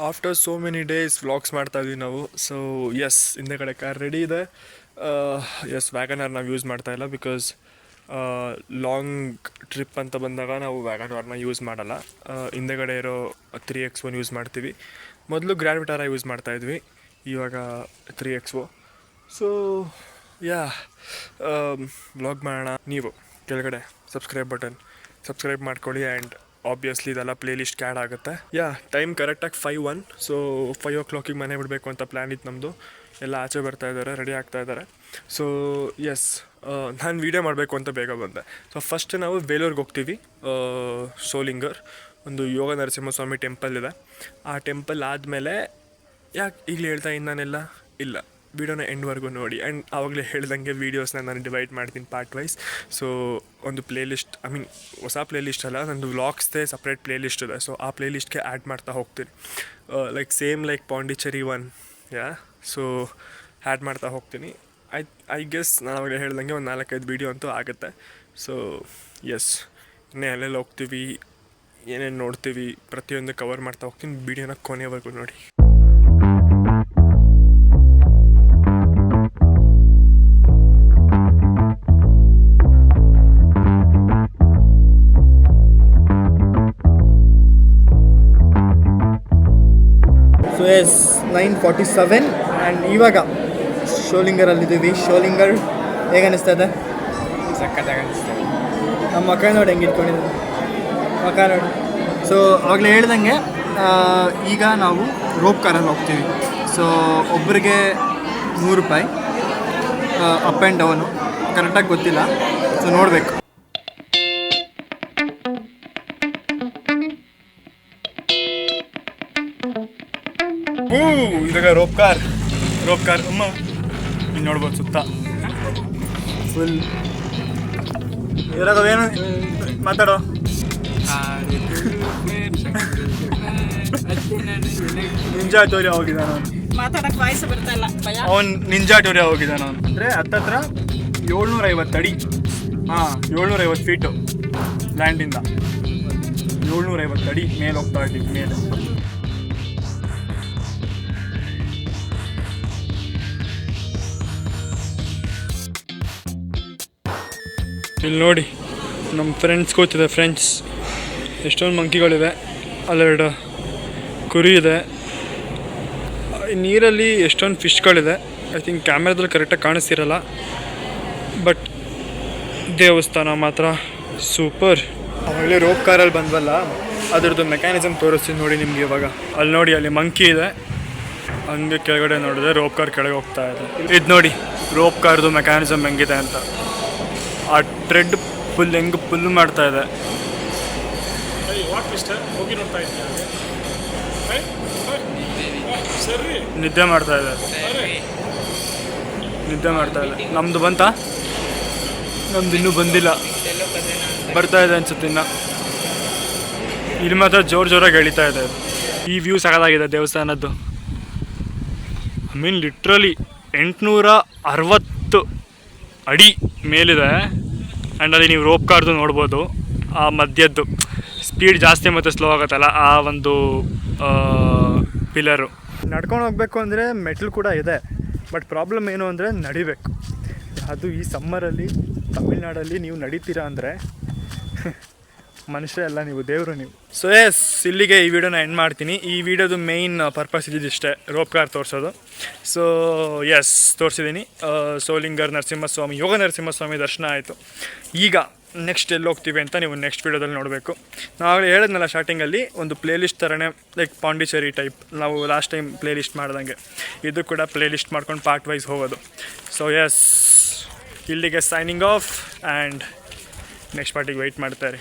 After so many days vlogs ಮಾಡ್ತಾ ಇದ್ವಿ ನಾವು. ಸೊ ಎಸ್, ಹಿಂದೆಗಡೆ ಕಾರ್ ರೆಡಿ ಇದೆ. ಎಸ್, ವ್ಯಾಗನಾರ್ ನಾವು ಯೂಸ್ ಮಾಡ್ತಾ ಇಲ್ಲ ಬಿಕಾಸ್ ಲಾಂಗ್ ಟ್ರಿಪ್ ಅಂತ ಬಂದಾಗ ನಾವು ವ್ಯಾಗನಾರ್ನ ಯೂಸ್ ಮಾಡಲ್ಲ. ಹಿಂದೆಗಡೆ ಇರೋ 3X1 ಯೂಸ್ ಮಾಡ್ತೀವಿ. ಮೊದಲು ಗ್ರ್ಯಾಂಡ್ ವಿಟಾರಾ ಯೂಸ್ ಮಾಡ್ತಾಯಿದ್ವಿ, ಇವಾಗ 3X1. ಸೊ ಯಾ, ವ್ಲಾಗ್ ಮಾಡೋಣ. ನೀವು ಕೆಳಗಡೆ ಸಬ್ಸ್ಕ್ರೈಬ್ ಮಾಡ್ಕೊಳ್ಳಿ. ಆ್ಯಂಡ್ ಆಬ್ವಿಯಸ್ಲಿ ಇದೆಲ್ಲ ಪ್ಲೇ ಲಿಸ್ಟ್ಗೆ ಆ್ಯಡ್ ಆಗುತ್ತೆ. ಯಾ, ಟೈಮ್ ಕರೆಕ್ಟಾಗಿ 5:01. ಸೊ 5 o'clock ಮನೆ ಬಿಡಬೇಕು ಅಂತ ಪ್ಲ್ಯಾನ್ ಇತ್ತು ನಮ್ಮದು. ಎಲ್ಲ ಆಚೆ ಬರ್ತಾ ಇದ್ದಾರೆ, ರೆಡಿ ಆಗ್ತಾ ಇದ್ದಾರೆ. ಸೊ ಎಸ್, ನಾನು ವೀಡಿಯೋ ಮಾಡಬೇಕು ಅಂತ ಬೇಗ ಬಂದೆ. ಸೊ ಫಸ್ಟ್ ನಾವು ಬೇಲೂರಿಗೆ ಹೋಗ್ತೀವಿ. ಶೋಲಿಂಗರ್ ಒಂದು ಯೋಗ ನರಸಿಂಹಸ್ವಾಮಿ ಟೆಂಪಲ್ ಇದೆ. ಆ ಟೆಂಪಲ್ ಆದಮೇಲೆ ಯಾಕೆ ಈಗಲೇ ಹೇಳ್ತಾ ನಾನೆಲ್ಲ ಇಲ್ಲ, ವೀಡಿಯೋನ ಎಂಡ್ವರೆಗೂ ನೋಡಿ. ಆ್ಯಂಡ್ ಆವಾಗಲೇ ಹೇಳ್ದಂಗೆ ವೀಡಿಯೋಸ್ನ ನಾನು ಡಿವೈಡ್ ಮಾಡ್ತೀನಿ ಪಾರ್ಟ್ ವೈಸ್. ಸೊ ಒಂದು ಪ್ಲೇ ಲಿಸ್ಟ್, ಹೊಸ ಪ್ಲೇ ಲಿಸ್ಟ್ ಅಲ್ಲ, ನಂದು ವ್ಲಾಗ್ಸ್ದೇ ಸಪ್ರೇಟ್ ಪ್ಲೇ ಲಿಸ್ಟ್ ಇದೆ. ಸೊ ಆ ಪ್ಲೇ ಲಿಸ್ಟ್ಗೆ ಆ್ಯಡ್ ಮಾಡ್ತಾ ಹೋಗ್ತೀನಿ. Same like Pondicherry 1. ಯಾ, ಸೊ ಆ್ಯಡ್ ಮಾಡ್ತಾ ಹೋಗ್ತೀನಿ. ಐ ಗೆಸ್ ನಾನು ಅವಾಗಲೇ ಹೇಳ್ದಂಗೆ ಒಂದು 4-5 ವೀಡಿಯೋ ಅಂತೂ ಆಗುತ್ತೆ. ಸೊ ಎಸ್, ಇನ್ನೇ ಎಲ್ಲೆಲ್ಲಿ ಹೋಗ್ತೀವಿ, ಏನೇನು ನೋಡ್ತೀವಿ, ಪ್ರತಿಯೊಂದು ಕವರ್ ಮಾಡ್ತಾ ಹೋಗ್ತೀನಿ. ವೀಡಿಯೋನ ಕೊನೆವರೆಗೂ ನೋಡಿ. ಸೊ ಎಸ್ 9:47 ಆ್ಯಂಡ್ ಇವಾಗ ಶೋಲಿಂಗರಲ್ಲಿದ್ದೀವಿ. ಶೋಲಿಂಗರ್ ಹೇಗೆ ಅನ್ನಿಸ್ತಾ ಇದೆ? ಸಕ್ಕತ್ತಾಗಿ ಅನಿಸ್ತದೆ. ನಮ್ಮ ಮಕ್ಕ ನೋಡಿ ಹೆಂಗೆ ಇಟ್ಕೊಂಡಿದ್ದೆ, ಮಕ್ಕ ನೋಡಿ. ಸೊ ಆವಾಗಲೇ ಹೇಳ್ದಂಗೆ ಈಗ ನಾವು ರೋಪ್ ಕಾರಲ್ಲಿ ಹೋಗ್ತೀವಿ. ಸೊ ಒಬ್ಬರಿಗೆ ₹100 ಅಪ್ ಆ್ಯಂಡ್ ಡೌನು, ಕರೆಕ್ಟಾಗಿ ಗೊತ್ತಿಲ್ಲ. ಸೊ ನೋಡಬೇಕು. ಇವಾಗ ರೋಪ್ ಕಾರ್ ಅಮ್ಮ ಇಲ್ಲಿ ನೋಡ್ಬೋದು ಸುತ್ತ ಫುಲ್. ಇರಾಗವೇನು ಮಾತಾಡೋ. ನಿಂಜಾ ಟೋರಿಯಾ ಹೋಗಿದ್ದಾನ ಅವನು. ನಿಂಜಾ ಟೋರಿಯಾ ಹೋಗಿದ್ದಾನ ಅವನು. ಅಂದರೆ ಹತ್ತತ್ರ 750 ಅಡಿ. 750 ಫೀಟು ಲ್ಯಾಂಡಿಂದ 750 ಅಡಿ ಮೇಲೆ ಹೋಗ್ತಾ ಇದ್ದೀವಿ ಮೇಲೆ. ಇಲ್ಲಿ ನೋಡಿ, ನಮ್ಮ ಫ್ರೆಂಡ್ಸ್ ಕೂತಿದೆ. ಎಷ್ಟೊಂದು ಮಂಕಿಗಳಿವೆ, ಅಲ್ಲೆರಡು ಕುರಿ ಇದೆ. ನೀರಲ್ಲಿ ಎಷ್ಟೊಂದು ಫಿಶ್ಗಳಿದೆ. ಐ ಥಿಂಕ್ ಕ್ಯಾಮ್ರಾದಲ್ಲಿ ಕರೆಕ್ಟಾಗಿ ಕಾಣಿಸ್ತಿರಲ್ಲ, ಬಟ್ ದೇವಸ್ಥಾನ ಮಾತ್ರ ಸೂಪರ್. ಆವಾಗಲೇ ರೋಪ್ ಕಾರಲ್ಲಿ ಬಂದ್ವಲ್ಲ, ಅದರದ್ದು ಮೆಕ್ಯಾನಿಸಮ್ ತೋರಿಸ್ತೀನಿ ನೋಡಿ ನಿಮಗೆ ಇವಾಗ. ಅಲ್ಲಿ ನೋಡಿ, ಅಲ್ಲಿ ಮಂಕಿ ಇದೆ, ಹಂಗೆ ಕೆಳಗಡೆ ನೋಡಿದ್ರೆ ರೋಪ್ ಕಾರ್ ಕೆಳಗೆ ಹೋಗ್ತಾ ಇದೆ. ಇದು ನೋಡಿ ರೋಪ್ ಕಾರ್ದು ಮೆಕ್ಯಾನಿಸಮ್ ಹೆಂಗಿದೆ ಅಂತ. ಆ ಟ್ರೆಡ್ ಹೆಂಗೆ ಪುಲ್ ಮಾಡ್ತಾ ಇದೆ. ನಿದ್ದೆ ಮಾಡ್ತಾ ಇದೆ. ನಮ್ಮದು ಬಂತಾ? ನಮ್ದು ಇನ್ನೂ ಬಂದಿಲ್ಲ, ಬರ್ತಾ ಇದೆ ಅನ್ಸುತ್ತೆ ಇನ್ನು. ಇಲ್ಲಿ ಮಾತ್ರ ಜೋರಾಗಿ ಎಳಿತಾ ಇದೆ. ಈ ವ್ಯೂ ಸಗದಾಗಿದೆ ದೇವಸ್ಥಾನದ್ದು. ಲಿಟ್ರಲಿ 860 ಅಡಿ ಮೇಲಿದೆ. ಆ್ಯಂಡ್ ಅಲ್ಲಿ ನೀವು ರೋಪ್ ಕಾರ್ದು ನೋಡ್ಬೋದು. ಆ ಮಧ್ಯದ್ದು ಸ್ಪೀಡ್ ಜಾಸ್ತಿ ಮತ್ತು ಸ್ಲೋ ಆಗುತ್ತಲ್ಲ, ಆ ಒಂದು ಪಿಲ್ಲರು. ನಡ್ಕೊಂಡು ಹೋಗ್ಬೇಕು ಅಂದರೆ ಮೆಟ್ಲು ಕೂಡ ಇದೆ, ಬಟ್ ಪ್ರಾಬ್ಲಮ್ ಏನು ಅಂದರೆ ನಡಿಬೇಕು. ಅದು ಈ ಸಮ್ಮರಲ್ಲಿ ತಮಿಳ್ನಾಡಲ್ಲಿ ನೀವು ನಡೀತೀರಾ ಅಂದರೆ ಮನುಷ್ಯ ಎಲ್ಲ, ನೀವು ದೇವರು ನೀವು. ಸೊ ಎಸ್, ಇಲ್ಲಿಗೆ ಈ ವಿಡಿಯೋನ ಎಂಡ್ ಮಾಡ್ತೀನಿ. ಈ ವಿಡಿಯೋದು ಮೇಯ್ನ್ ಪರ್ಪಸ್ ಇದಿಷ್ಟೇ, ರೋಪ್ ಕಾರ್ ತೋರಿಸೋದು. ಸೊ ಎಸ್, ತೋರಿಸಿದ್ದೀನಿ. ಶೋಲಿಂಗರ್ ನರಸಿಂಹಸ್ವಾಮಿ, ಯೋಗ ನರಸಿಂಹಸ್ವಾಮಿ ದರ್ಶನ ಆಯಿತು. ಈಗ ನೆಕ್ಸ್ಟ್ ಎಲ್ಲಿ ಹೋಗ್ತೀವಿ ಅಂತ ನೀವು ನೆಕ್ಸ್ಟ್ ವಿಡಿಯೋದಲ್ಲಿ ನೋಡಬೇಕು. ನಾವು ಹೇಳಿದ್ನಲ್ಲ ಸ್ಟಾರ್ಟಿಂಗಲ್ಲಿ, ಒಂದು ಪ್ಲೇ ಲಿಸ್ಟ್ ಥರನೇ, ಲೈಕ್ ಪಾಂಡಿಚೇರಿ ಟೈಪ್. ನಾವು ಲಾಸ್ಟ್ ಟೈಮ್ ಪ್ಲೇ ಲಿಸ್ಟ್ ಮಾಡ್ದಂಗೆ ಇದು ಕೂಡ ಪ್ಲೇ ಲಿಸ್ಟ್ ಮಾಡ್ಕೊಂಡು ಪಾರ್ಟ್ ವೈಸ್ ಹೋಗೋದು. ಸೊ ಎಸ್, ಇಲ್ಲಿಗೆ ಸೈನಿಂಗ್ ಆಫ್. ಆ್ಯಂಡ್ ನೆಕ್ಸ್ಟ್ ಪಾರ್ಟಿಗೆ ವೆಯ್ಟ್ ಮಾಡ್ತಾರೆ.